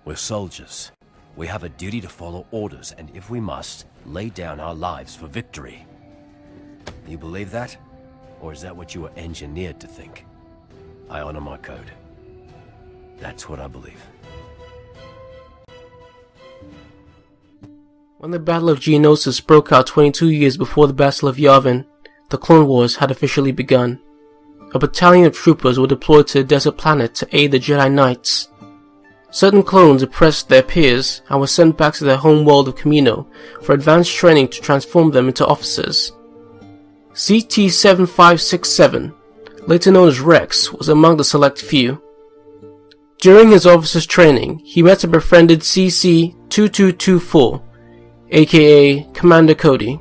We're soldiers. We have a duty to follow orders, and if we must, lay down our lives for victory. You believe that? Or is that what you were engineered to think? I honor my code. That's what I believe. When the Battle of Geonosis broke out 22 years before the Battle of Yavin, the Clone Wars had officially begun. A battalion of troopers were deployed to the desert planet to aid the Jedi Knights. Certain clones oppressed their peers and were sent back to their home world of Kamino for advanced training to transform them into officers. CT-7567, later known as Rex, was among the select few. During his officer's training, he met and befriended CC-2224, aka Commander Cody.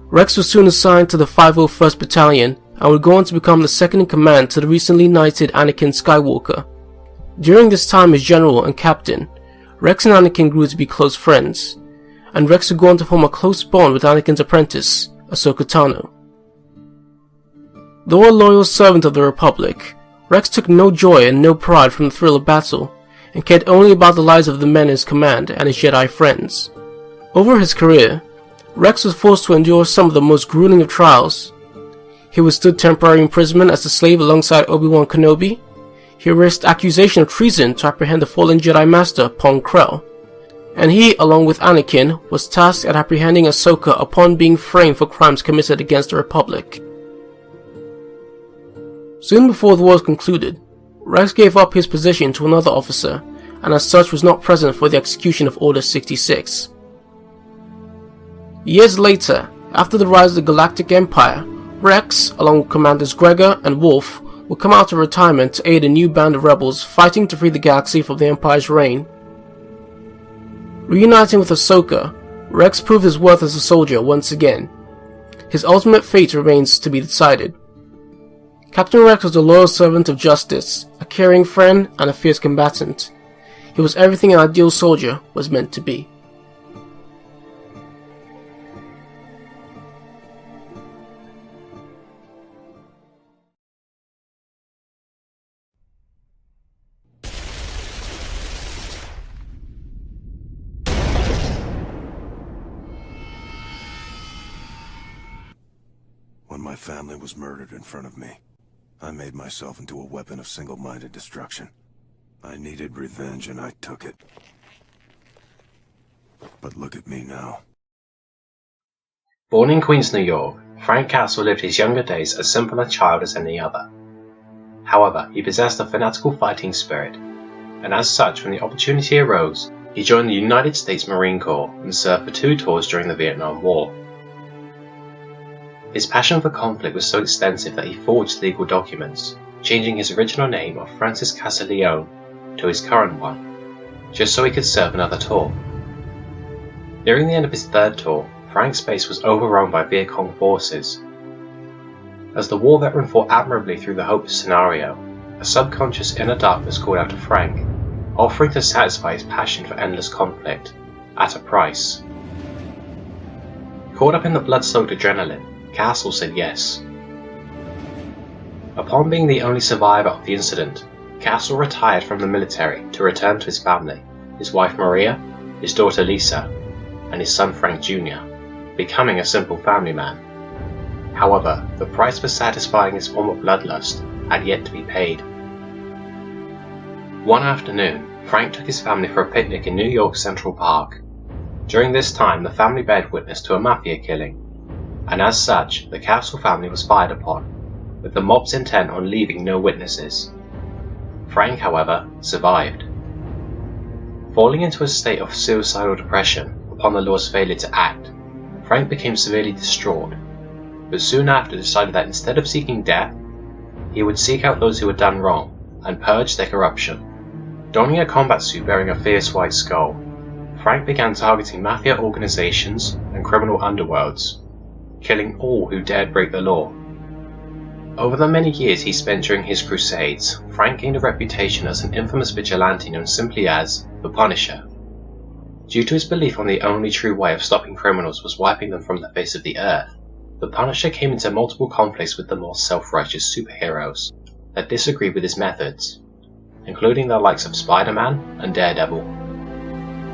Rex was soon assigned to the 501st Battalion and would go on to become the second in command to the recently knighted Anakin Skywalker. During this time as general and captain, Rex and Anakin grew to be close friends, and Rex would go on to form a close bond with Anakin's apprentice, Ahsoka Tano. Though a loyal servant of the Republic, Rex took no joy and no pride from the thrill of battle, and cared only about the lives of the men in his command and his Jedi friends. Over his career, Rex was forced to endure some of the most grueling of trials. He withstood temporary imprisonment as a slave alongside Obi-Wan Kenobi. He risked accusation of treason to apprehend the fallen Jedi Master Pong Krell. And he, along with Anakin, was tasked at apprehending Ahsoka upon being framed for crimes committed against the Republic. Soon before the war concluded, Rex gave up his position to another officer, and as such was not present for the execution of Order 66. Years later, after the rise of the Galactic Empire, Rex, along with Commanders Gregor and Wolf, would come out of retirement to aid a new band of rebels fighting to free the galaxy from the Empire's reign. Reuniting with Ahsoka, Rex proved his worth as a soldier once again. His ultimate fate remains to be decided. Captain Rex was a loyal servant of justice, a caring friend, and a fierce combatant. He was everything an ideal soldier was meant to be. When my family was murdered in front of me, I made myself into a weapon of single-minded destruction. I needed revenge and I took it. But look at me now. Born in Queens, New York, Frank Castle lived his younger days as simple a child as any other. However, he possessed a fanatical fighting spirit, and as such, when the opportunity arose, he joined the United States Marine Corps and served for 2 tours during the Vietnam War. His passion for conflict was so extensive that he forged legal documents, changing his original name of Francis Castiglione to his current one, just so he could serve another tour. Nearing the end of his 3rd tour, Frank's base was overrun by Viet Cong forces. As the war veteran fought admirably through the hopeless scenario, a subconscious inner darkness called out to Frank, offering to satisfy his passion for endless conflict, at a price. Caught up in the blood-soaked adrenaline, Castle said yes. Upon being the only survivor of the incident, Castle retired from the military to return to his family, his wife Maria, his daughter Lisa, and his son Frank Jr., becoming a simple family man. However, the price for satisfying his former bloodlust had yet to be paid. One afternoon, Frank took his family for a picnic in New York's Central Park. During this time, the family bared witness to a mafia killing, and as such, the Castle family was fired upon, with the mob's intent on leaving no witnesses. Frank, however, survived. Falling into a state of suicidal depression upon the law's failure to act, Frank became severely distraught, but soon after decided that instead of seeking death, he would seek out those who had done wrong and purge their corruption. Donning a combat suit bearing a fierce white skull, Frank began targeting mafia organizations and criminal underworlds, killing all who dared break the law. Over the many years he spent during his crusades, Frank gained a reputation as an infamous vigilante known simply as the Punisher. Due to his belief on the only true way of stopping criminals was wiping them from the face of the earth, the Punisher came into multiple conflicts with the more self-righteous superheroes that disagreed with his methods. including the likes of Spider-Man and Daredevil.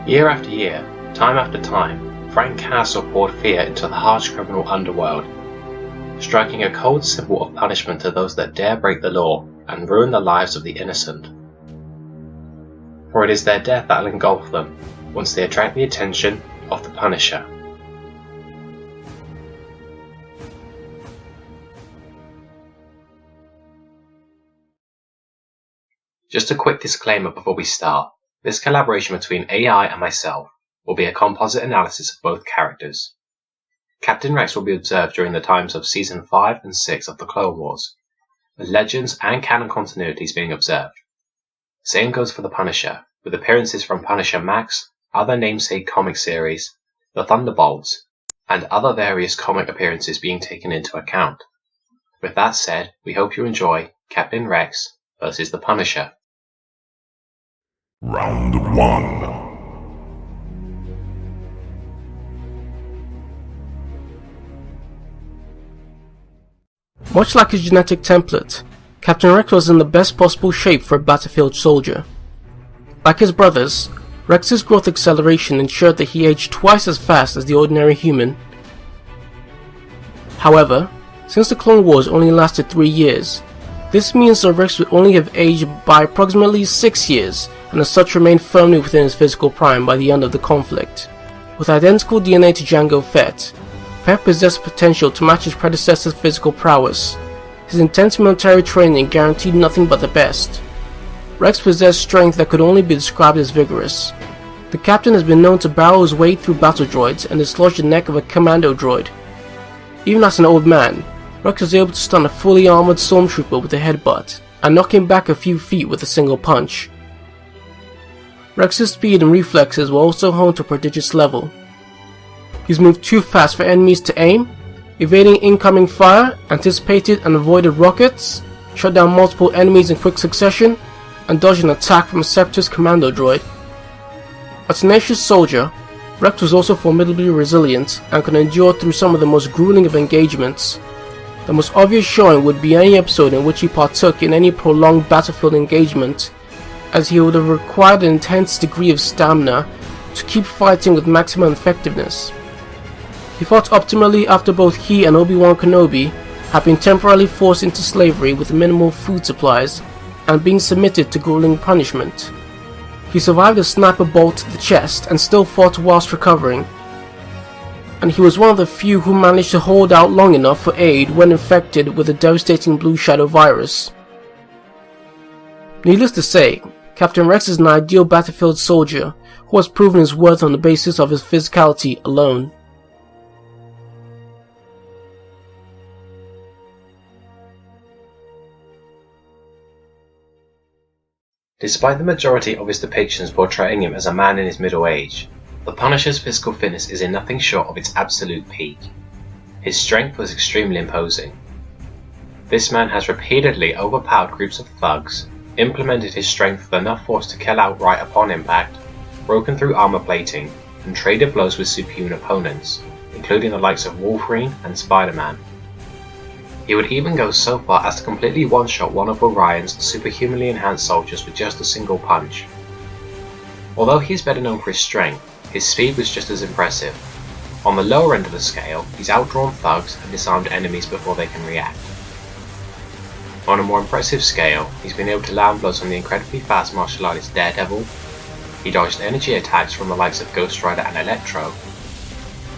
Year after year, time after time, Frank Castle poured fear into the harsh criminal underworld, striking a cold symbol of punishment to those that dare break the law and ruin the lives of the innocent. For it is their death that will engulf them once they attract the attention of the Punisher. Just a quick disclaimer before we start. This collaboration between AI and myself will be a composite analysis of both characters. Captain Rex will be observed during the times of Season 5 and 6 of the Clone Wars, with legends and canon continuities being observed. Same goes for the Punisher, with appearances from Punisher Max, other namesake comic series, the Thunderbolts, and other various comic appearances being taken into account. With that said, we hope you enjoy Captain Rex versus the Punisher. Round 1. Much like his genetic template, Captain Rex was in the best possible shape for a battlefield soldier. Like his brothers, Rex's growth acceleration ensured that he aged twice as fast as the ordinary human. However, since the Clone Wars only lasted 3 years, this means that Rex would only have aged by approximately 6 years, and as such remained firmly within his physical prime by the end of the conflict. With identical DNA to Jango Fett, Fett possessed potential to match his predecessor's physical prowess. His intense military training guaranteed nothing but the best. Rex possessed strength that could only be described as vigorous. The captain has been known to barrel his way through battle droids and dislodge the neck of a commando droid. Even as an old man, Rex was able to stun a fully armored stormtrooper with a headbutt, and knock him back a few feet with a single punch. Rex's speed and reflexes were also honed to a prodigious level. He's moved too fast for enemies to aim, evading incoming fire, anticipated and avoided rockets, shot down multiple enemies in quick succession, and dodged an attack from a Separatist commando droid. A tenacious soldier, Rex was also formidably resilient and could endure through some of the most grueling of engagements. The most obvious showing would be any episode in which he partook in any prolonged battlefield engagement, as he would have required an intense degree of stamina to keep fighting with maximum effectiveness. He fought optimally after both he and Obi-Wan Kenobi had been temporarily forced into slavery with minimal food supplies and being submitted to grueling punishment. He survived a sniper bolt to the chest and still fought whilst recovering, and he was one of the few who managed to hold out long enough for aid when infected with the devastating Blue Shadow virus. Needless to say, Captain Rex is an ideal battlefield soldier who has proven his worth on the basis of his physicality alone. Despite the majority of his depictions portraying him as a man in his middle age, the Punisher's physical fitness is in nothing short of its absolute peak. His strength was extremely imposing. This man has repeatedly overpowered groups of thugs, implemented his strength with enough force to kill outright upon impact, broken through armor plating, and traded blows with superhuman opponents, including the likes of Wolverine and Spider-Man. He would even go so far as to completely one-shot one of Orion's superhumanly enhanced soldiers with just a single punch. Although he is better known for his strength, his speed was just as impressive. On the lower end of the scale, he's outdrawn thugs and disarmed enemies before they can react. On a more impressive scale, he's been able to land blows on the incredibly fast martial artist Daredevil, he dodged energy attacks from the likes of Ghost Rider and Electro,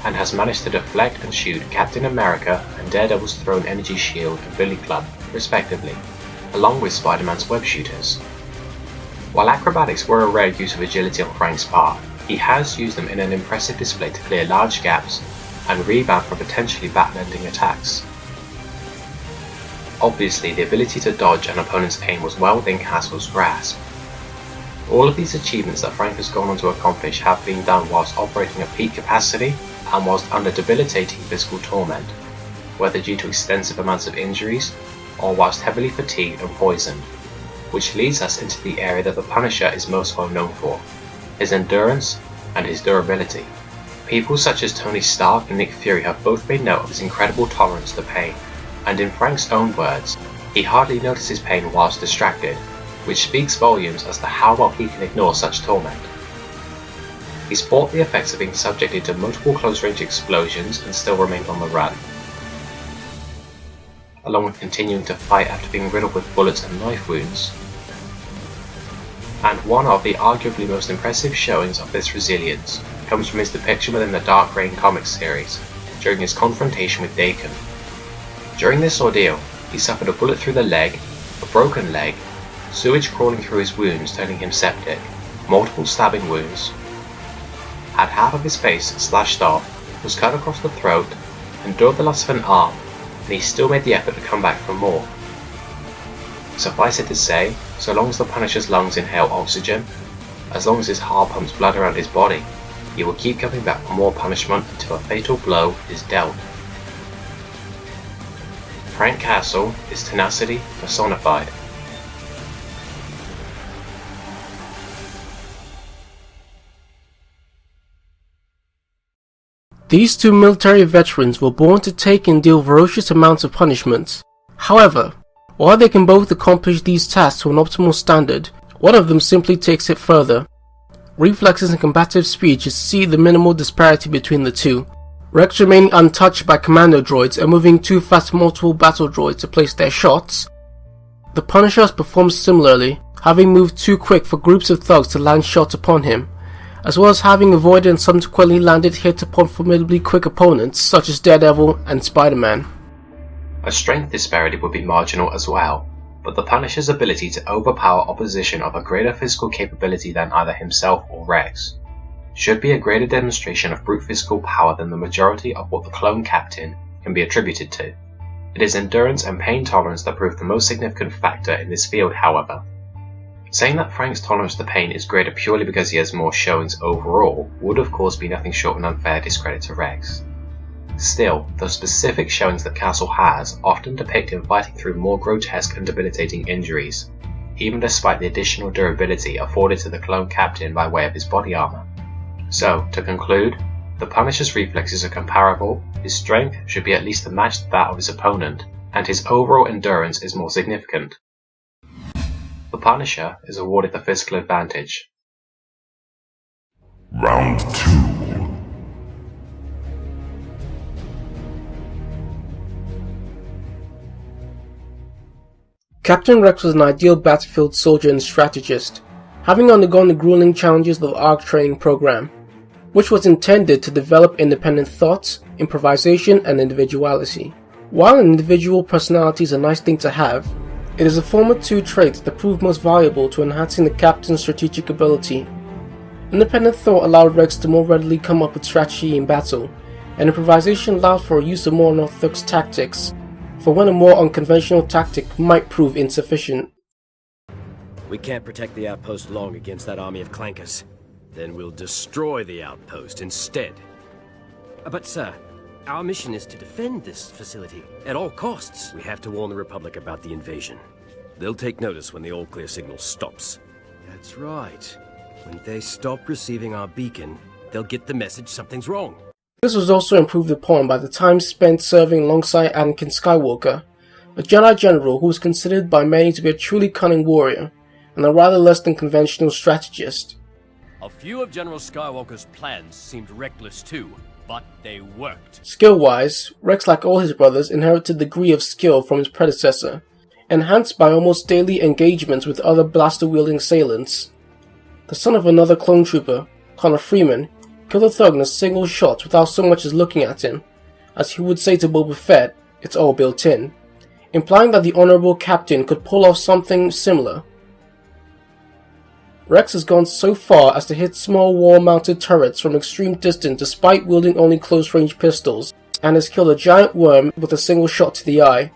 and has managed to deflect and shoot Captain America and Daredevil's thrown energy shield and billy club, respectively, along with Spider-Man's web shooters. While acrobatics were a rare use of agility on Frank's part, he has used them in an impressive display to clear large gaps and rebound from potentially back-bending attacks. Obviously, the ability to dodge an opponent's aim was well within Castle's grasp. All of these achievements that Frank has gone on to accomplish have been done whilst operating at peak capacity and whilst under debilitating physical torment, whether due to extensive amounts of injuries or whilst heavily fatigued and poisoned, which leads us into the area that the Punisher is most well known for, his endurance and his durability. People such as Tony Stark and Nick Fury have both made note of his incredible tolerance to pain, and in Frank's own words, he hardly notices pain whilst distracted, which speaks volumes as to how well he can ignore such torment. He's fought the effects of being subjected to multiple close-range explosions and still remained on the run, along with continuing to fight after being riddled with bullets and knife wounds. And one of the arguably most impressive showings of this resilience comes from his depiction within the Dark Reign comics series, during his confrontation with Daken. During this ordeal, he suffered a bullet through the leg, a broken leg, sewage crawling through his wounds turning him septic, multiple stabbing wounds, had half of his face slashed off, was cut across the throat, endured the loss of an arm, and he still made the effort to come back for more. Suffice it to say, so long as the Punisher's lungs inhale oxygen, as long as his heart pumps blood around his body, he will keep coming back for more punishment until a fatal blow is dealt. Frank Castle is tenacity personified. These two military veterans were born to take and deal ferocious amounts of punishment. However, while they can both accomplish these tasks to an optimal standard, one of them simply takes it further. Reflexes and combative speed just see the minimal disparity between the two. Rex remaining untouched by commando droids and moving too fast for multiple battle droids to place their shots. The Punisher has performed similarly, having moved too quick for groups of thugs to land shots upon him, as well as having avoided and subsequently landed hits upon formidably quick opponents such as Daredevil and Spider-Man. A strength disparity would be marginal as well, but the Punisher's ability to overpower opposition of a greater physical capability than either himself or Rex should be a greater demonstration of brute physical power than the majority of what the clone captain can be attributed to. It is endurance and pain tolerance that prove the most significant factor in this field, however. Saying that Frank's tolerance to pain is greater purely because he has more showings overall would of course be nothing short of an unfair discredit to Rex. Still, those specific showings that Castle has often depict him fighting through more grotesque and debilitating injuries, even despite the additional durability afforded to the clone captain by way of his body armor. So, to conclude, the Punisher's reflexes are comparable, his strength should be at least to match that of his opponent, and his overall endurance is more significant. The Punisher is awarded the physical advantage. Round 2. Captain Rex was an ideal battlefield soldier and strategist, having undergone the grueling challenges of the ARC training program, which was intended to develop independent thoughts, improvisation, and individuality. While an individual personality is a nice thing to have, it is the former two traits that proved most valuable to enhancing the captain's strategic ability. Independent thought allowed Rex to more readily come up with strategy in battle, and improvisation allowed for a use of more unorthodox tactics, for when a more unconventional tactic might prove insufficient. We can't protect the outpost long against that army of clankers. Then we'll destroy the outpost instead. But sir, our mission is to defend this facility at all costs. We have to warn the Republic about the invasion. They'll take notice when the all-clear signal stops. That's right. When they stop receiving our beacon, they'll get the message something's wrong. This was also improved upon by the time spent serving alongside Anakin Skywalker, a Jedi General who was considered by many to be a truly cunning warrior, and a rather less than conventional strategist. A few of General Skywalker's plans seemed reckless too, but they worked. Skill-wise, Rex, like all his brothers, inherited a degree of skill from his predecessor, enhanced by almost daily engagements with other blaster-wielding assailants. The son of another clone trooper, Connor Freeman, killed a thug in a single shot without so much as looking at him. As he would say to Boba Fett, it's all built in, implying that the honorable captain could pull off something similar. Rex has gone so far as to hit small wall-mounted turrets from extreme distance despite wielding only close-range pistols, and has killed a giant worm with a single shot to the eye.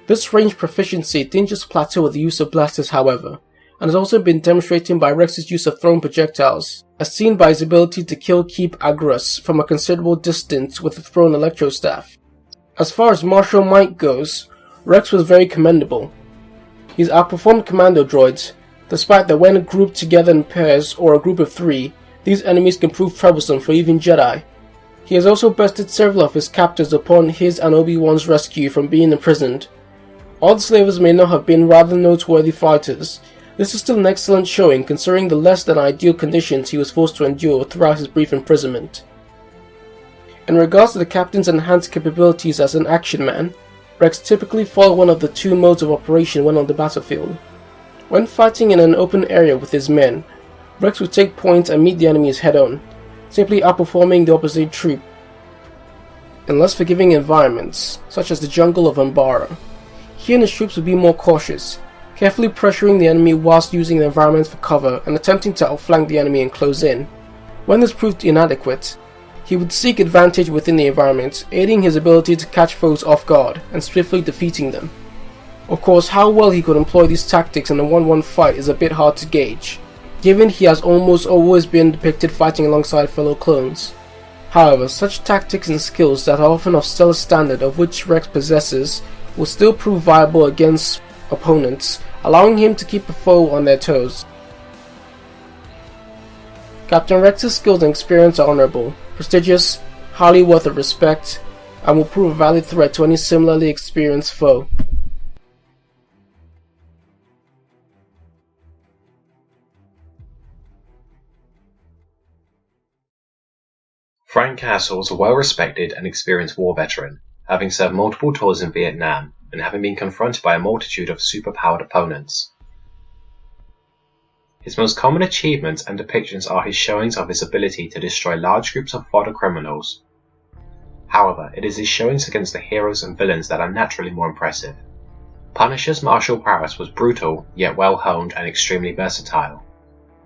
This range proficiency didn't just plateau with the use of blasters, however, and has also been demonstrated by Rex's use of thrown projectiles, as seen by his ability to kill Keep Agras from a considerable distance with a thrown electro staff. As far as martial might goes, Rex was very commendable. He's outperformed commando droids, despite that when grouped together in pairs or a group of 3, these enemies can prove troublesome for even Jedi. He has also bested several of his captors upon his and Obi-Wan's rescue from being imprisoned. All the slavers may not have been rather noteworthy fighters, This is still an excellent showing considering the less than ideal conditions he was forced to endure throughout his brief imprisonment. In regards to the captain's enhanced capabilities as an action man, Rex typically follow one of the two modes of operation when on the battlefield. When fighting in an open area with his men, Rex would take points and meet the enemies head-on, simply outperforming the opposite troop. In less forgiving environments, such as the jungle of Umbara, he and his troops would be more cautious, carefully pressuring the enemy whilst using the environment for cover and attempting to outflank the enemy and close in. When this proved inadequate, he would seek advantage within the environment, aiding his ability to catch foes off guard and swiftly defeating them. Of course, how well he could employ these tactics in a 1-1 fight is a bit hard to gauge, given he has almost always been depicted fighting alongside fellow clones. However, such tactics and skills that are often of stellar standard of which Rex possesses will still prove viable against opponents, allowing him to keep a foe on their toes. Captain Rex's skills and experience are honorable, prestigious, highly worth of respect, and will prove a valid threat to any similarly experienced foe. Frank Castle was a well-respected and experienced war veteran, having served multiple tours in Vietnam and having been confronted by a multitude of superpowered opponents. His most common achievements and depictions are his showings of his ability to destroy large groups of fodder criminals. However, it is his showings against the heroes and villains that are naturally more impressive. Punisher's martial prowess was brutal, yet well-honed and extremely versatile.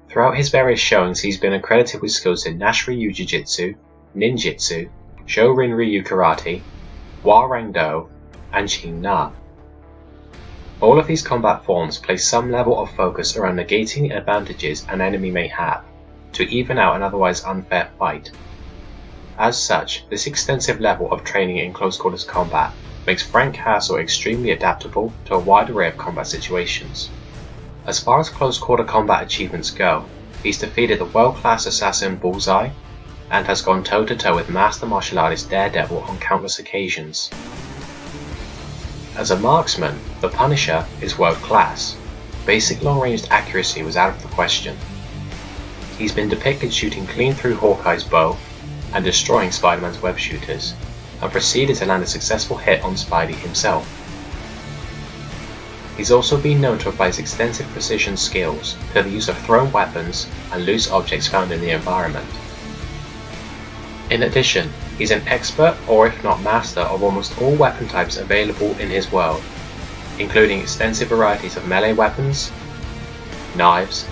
Throughout his various showings, he's been accredited with skills in Nash Ryu Jiu-Jitsu, Ninjitsu, Shorin Ryu Karate, Hwarang Do, and Jin Na. All of these combat forms place some level of focus around negating advantages an enemy may have, to even out an otherwise unfair fight. As such, this extensive level of training in close quarters combat makes Frank Castle extremely adaptable to a wide array of combat situations. As far as close quarter combat achievements go, he's defeated the world-class assassin Bullseye, and has gone toe-to-toe with master martial artist Daredevil on countless occasions. As a marksman, the Punisher is world-class. Basic long-range accuracy was out of the question. He's been depicted shooting clean through Hawkeye's bow and destroying Spider-Man's web shooters, and proceeded to land a successful hit on Spidey himself. He's also been known to apply his extensive precision skills to the use of thrown weapons and loose objects found in the environment. In addition, he's an expert or if not master of almost all weapon types available in his world, including extensive varieties of melee weapons, knives,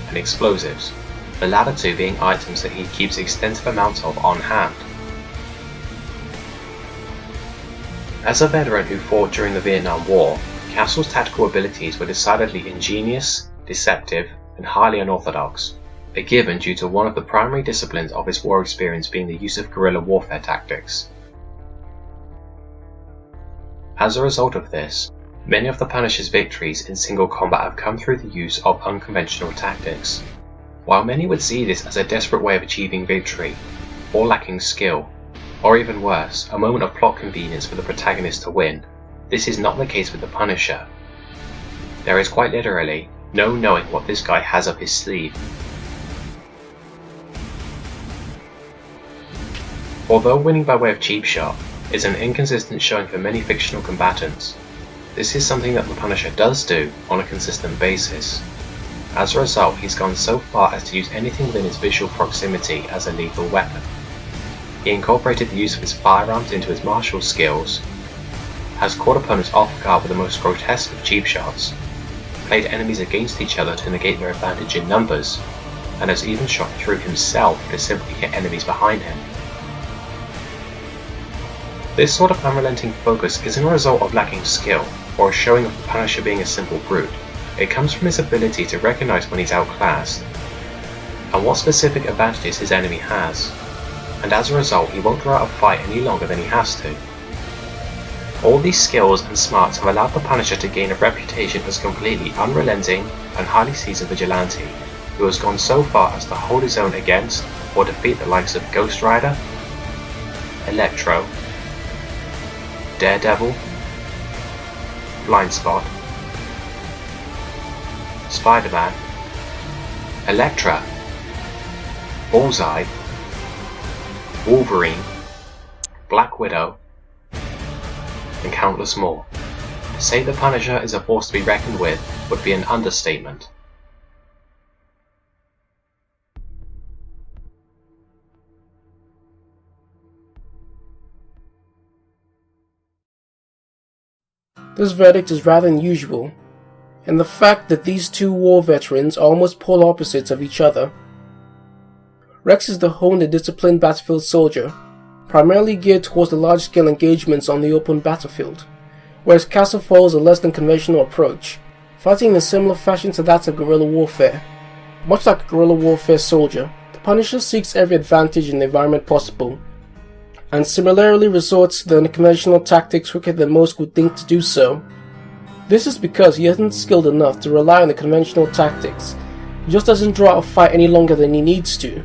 and explosives, the latter two being items that he keeps extensive amounts of on hand. As a veteran who fought during the Vietnam War, Castle's tactical abilities were decidedly ingenious, deceptive, and highly unorthodox, a given due to one of the primary disciplines of his war experience being the use of guerrilla warfare tactics. As a result of this, many of the Punisher's victories in single combat have come through the use of unconventional tactics. While many would see this as a desperate way of achieving victory, or lacking skill, or even worse, a moment of plot convenience for the protagonist to win, this is not the case with the Punisher. There is quite literally no knowing what this guy has up his sleeve. Although winning by way of cheap shot is an inconsistent showing for many fictional combatants, this is something that the Punisher does do on a consistent basis. As a result, he's gone so far as to use anything within his visual proximity as a lethal weapon. He incorporated the use of his firearms into his martial skills, has caught opponents off guard with the most grotesque of cheap shots, played enemies against each other to negate their advantage in numbers, and has even shot through himself to simply hit enemies behind him. This sort of unrelenting focus isn't a result of lacking skill, or a showing of the Punisher being a simple brute. It comes from his ability to recognize when he's outclassed, and what specific advantages his enemy has, and as a result he won't draw out a fight any longer than he has to. All these skills and smarts have allowed the Punisher to gain a reputation as completely unrelenting and highly seasoned vigilante, who has gone so far as to hold his own against or defeat the likes of Ghost Rider, Electro, Daredevil, Blind Spot, Spider-Man, Elektra, Bullseye, Wolverine, Black Widow, and countless more. To say the Punisher is a force to be reckoned with would be an understatement. This verdict is rather unusual, and the fact that these two war veterans are almost polar opposites of each other. Rex is the honed and disciplined battlefield soldier, primarily geared towards the large-scale engagements on the open battlefield, whereas Castle follows a less than conventional approach, fighting in a similar fashion to that of guerrilla warfare. Much like a guerrilla warfare soldier, the Punisher seeks every advantage in the environment possible, and similarly resorts to the unconventional tactics quicker than most would think to do so. This is because he isn't skilled enough to rely on the conventional tactics. He just doesn't draw out a fight any longer than he needs to.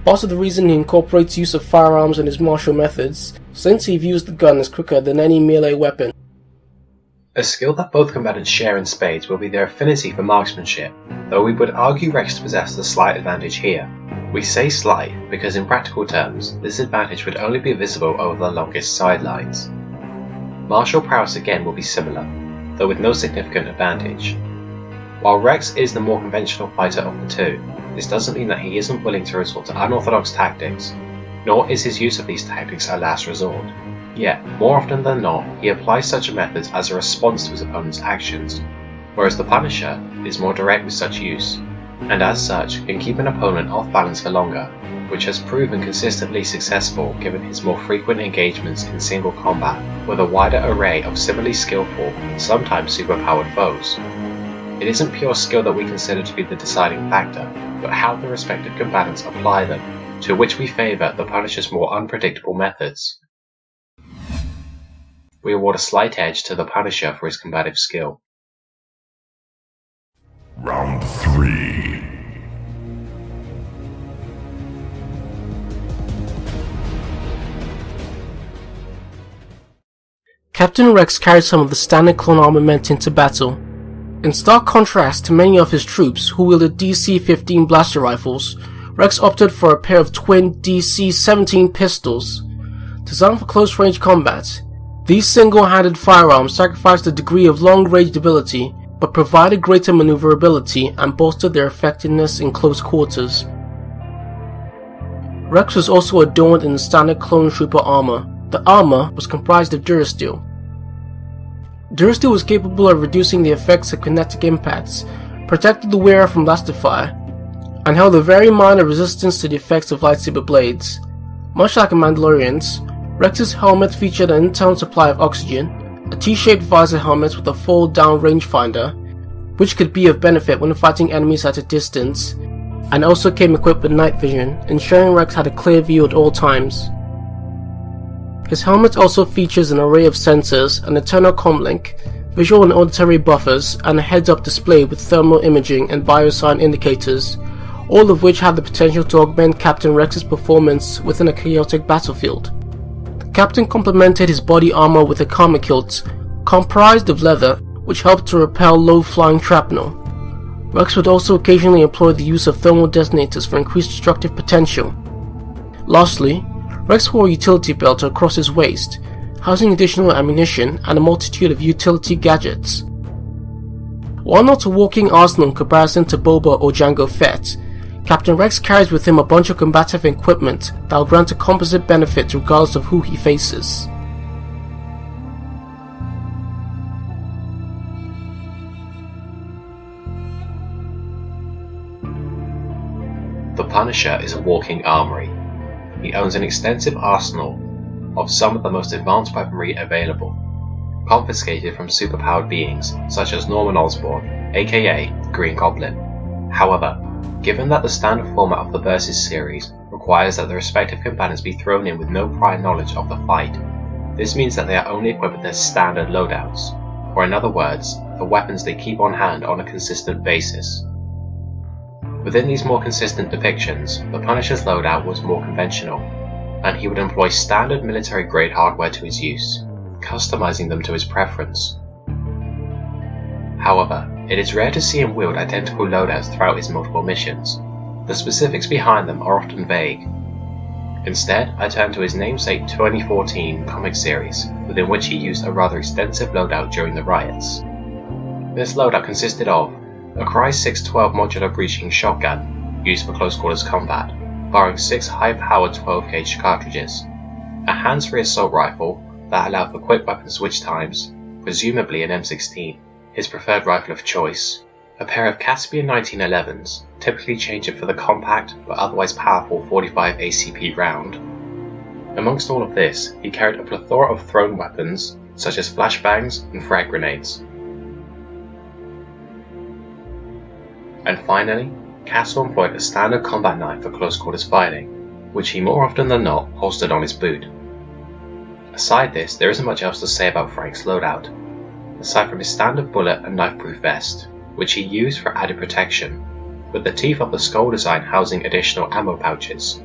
Also the reason he incorporates use of firearms in his martial methods, since he views the gun as quicker than any melee weapon. A skill that both combatants share in spades will be their affinity for marksmanship, though we would argue Rex to possess the slight advantage here. We say slight because in practical terms, this advantage would only be visible over the longest sidelines. Martial prowess again will be similar, though with no significant advantage. While Rex is the more conventional fighter of the two, this doesn't mean that he isn't willing to resort to unorthodox tactics, nor is his use of these tactics a last resort. Yet, more often than not, he applies such methods as a response to his opponent's actions, whereas the Punisher is more direct with such use, and as such can keep an opponent off balance for longer, which has proven consistently successful given his more frequent engagements in single combat with a wider array of similarly skillful, sometimes superpowered foes. It isn't pure skill that we consider to be the deciding factor, but how the respective combatants apply them, to which we favour the Punisher's more unpredictable methods. We award a slight edge to the Punisher for his combative skill. Round 3. Captain Rex carried some of the standard clone armament into battle. In stark contrast to many of his troops who wielded DC-15 blaster rifles, Rex opted for a pair of twin DC-17 pistols. Designed for close-range combat, these single-handed firearms sacrificed a degree of long-range ability, but provided greater maneuverability and bolstered their effectiveness in close quarters. Rex was also adorned in the standard clone trooper armor. The armor was comprised of Durasteel. Durasteel was capable of reducing the effects of kinetic impacts, protected the wearer from blaster fire, and held a very minor resistance to the effects of lightsaber blades. Much like a Mandalorian's, Rex's helmet featured an internal supply of oxygen, a T-shaped visor helmet with a fold-down rangefinder, which could be of benefit when fighting enemies at a distance, and also came equipped with night vision, ensuring Rex had a clear view at all times. His helmet also features an array of sensors, an internal comlink, visual and auditory buffers, and a heads-up display with thermal imaging and biosign indicators, all of which had the potential to augment Captain Rex's performance within a chaotic battlefield. The Captain complemented his body armor with a karma kilt, comprised of leather, which helped to repel low-flying shrapnel. Rex would also occasionally employ the use of thermal detonators for increased destructive potential. Lastly, Rex wore a utility belt across his waist, housing additional ammunition and a multitude of utility gadgets. While not a walking arsenal in comparison to Boba or Jango Fett, Captain Rex carries with him a bunch of combative equipment that will grant a composite benefit regardless of who he faces. The Punisher is a walking armory. He owns an extensive arsenal of some of the most advanced weaponry available, confiscated from superpowered beings such as Norman Osborn, aka Green Goblin. However, given that the standard format of the Versus series requires that the respective combatants be thrown in with no prior knowledge of the fight, this means that they are only equipped with their standard loadouts, or in other words, the weapons they keep on hand on a consistent basis. Within these more consistent depictions, the Punisher's loadout was more conventional, and he would employ standard military-grade hardware to his use, customizing them to his preference. However, It is rare to see him wield identical loadouts throughout his multiple missions. The specifics behind them are often vague. Instead, I turn to his namesake 2014 comic series, within which he used a rather extensive loadout during the riots. This loadout consisted of a Cry 612 modular breaching shotgun, used for close quarters combat, firing 6 high-powered 12-gauge cartridges, a hands-free assault rifle that allowed for quick weapon switch times, presumably an M16, his preferred rifle of choice, a pair of Caspian 1911s, typically changed for the compact but otherwise powerful 45 ACP round. Amongst all of this, he carried a plethora of thrown weapons, such as flashbangs and frag grenades. And finally, Castle employed a standard combat knife for close quarters fighting, which he more often than not holstered on his boot. Aside this, there isn't much else to say about Frank's loadout, aside from his standard bullet and knife-proof vest, which he used for added protection, with the teeth of the skull design housing additional ammo pouches.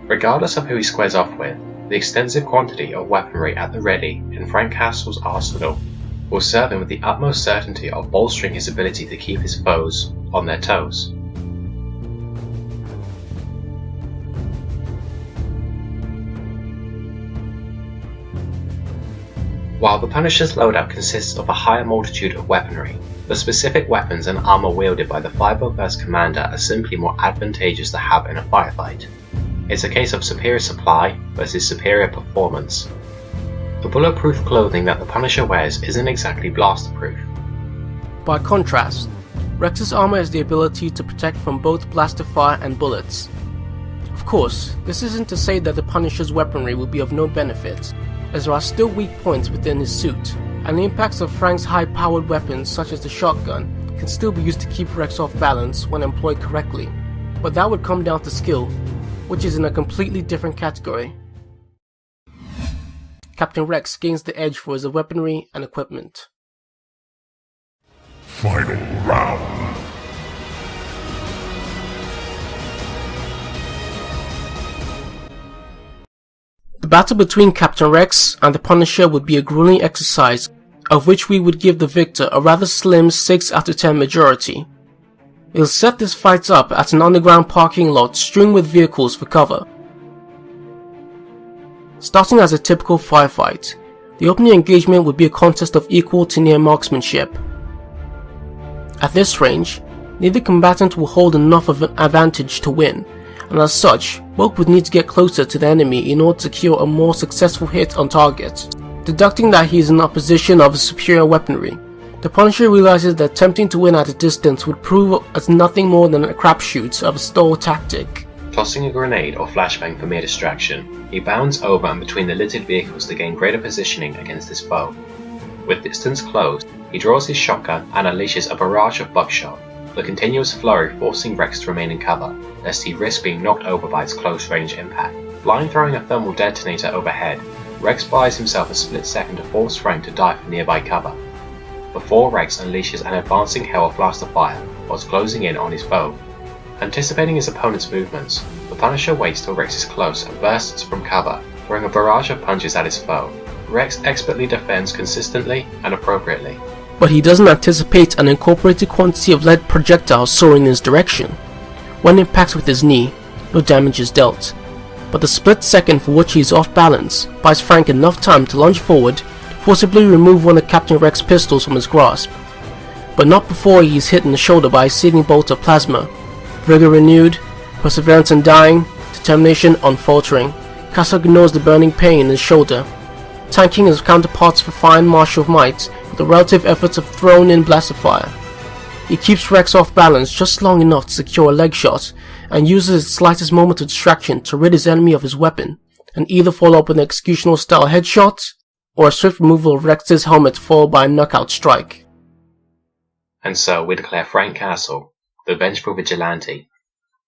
Regardless of who he squares off with, the extensive quantity of weaponry at the ready in Frank Castle's arsenal will serve him with the utmost certainty of bolstering his ability to keep his foes on their toes. While the Punisher's loadout consists of a higher multitude of weaponry, the specific weapons and armor wielded by the 501st Commander are simply more advantageous to have in a firefight. It's a case of superior supply versus superior performance. The bulletproof clothing that the Punisher wears isn't exactly blaster-proof. By contrast, Rex's armor has the ability to protect from both blaster fire and bullets. Of course, this isn't to say that the Punisher's weaponry will be of no benefit, as there are still weak points within his suit, and the impacts of Frank's high-powered weapons such as the shotgun can still be used to keep Rex off balance when employed correctly, but that would come down to skill, which is in a completely different category. Captain Rex gains the edge for his weaponry and equipment. Final round. The battle between Captain Rex and the Punisher would be a grueling exercise, of which we would give the victor a rather slim 6 out of 10 majority. We'll set this fight up at an underground parking lot strewn with vehicles for cover. Starting as a typical firefight, the opening engagement would be a contest of equal to near marksmanship. At this range, neither combatant will hold enough of an advantage to win, and as such, both would need to get closer to the enemy in order to secure a more successful hit on target. Deducting that he is in opposition of a superior weaponry, the Punisher realizes that attempting to win at a distance would prove as nothing more than a crapshoot of a stall tactic. Tossing a grenade or flashbang for mere distraction, he bounds over and between the littered vehicles to gain greater positioning against his foe. With distance closed, he draws his shotgun and unleashes a barrage of buckshot, the continuous flurry forcing Rex to remain in cover, lest he risk being knocked over by its close-range impact. Blind throwing a thermal detonator overhead, Rex buys himself a split second to force Frank to dive for nearby cover, before Rex unleashes an advancing hail of blaster fire whilst closing in on his foe. Anticipating his opponent's movements, the Punisher waits till Rex is close and bursts from cover, throwing a barrage of punches at his foe. Rex expertly defends consistently and appropriately, but he doesn't anticipate an incorporated quantity of lead projectiles soaring in his direction. When impacts with his knee, no damage is dealt, but the split second for which he is off balance buys Frank enough time to lunge forward, forcibly remove one of Captain Rex's pistols from his grasp, but not before he is hit in the shoulder by a seething bolt of plasma. Vigor renewed, perseverance undying, determination unfaltering, Castle ignores the burning pain in his shoulder, tanking his counterparts for fine martial might with the relative efforts of thrown-in blaster fire. He keeps Rex off balance just long enough to secure a leg shot, and uses his slightest moment of distraction to rid his enemy of his weapon, and either follow up with an executional-style headshot, or a swift removal of Rex's helmet followed by a knockout strike. And so we declare Frank Castle, the vengeful vigilante,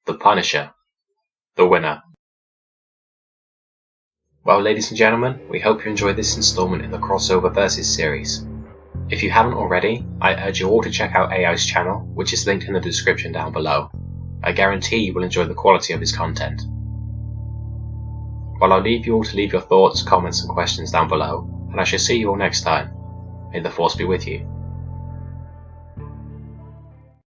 the Punisher, the winner. Well, ladies and gentlemen, we hope you enjoyed this installment in the Crossover Versus series. If you haven't already, I urge you all to check out AI's channel, which is linked in the description down below. I guarantee you will enjoy the quality of his content. Well, I'll leave you all to leave your thoughts, comments and questions down below, and I shall see you all next time. May the Force be with you.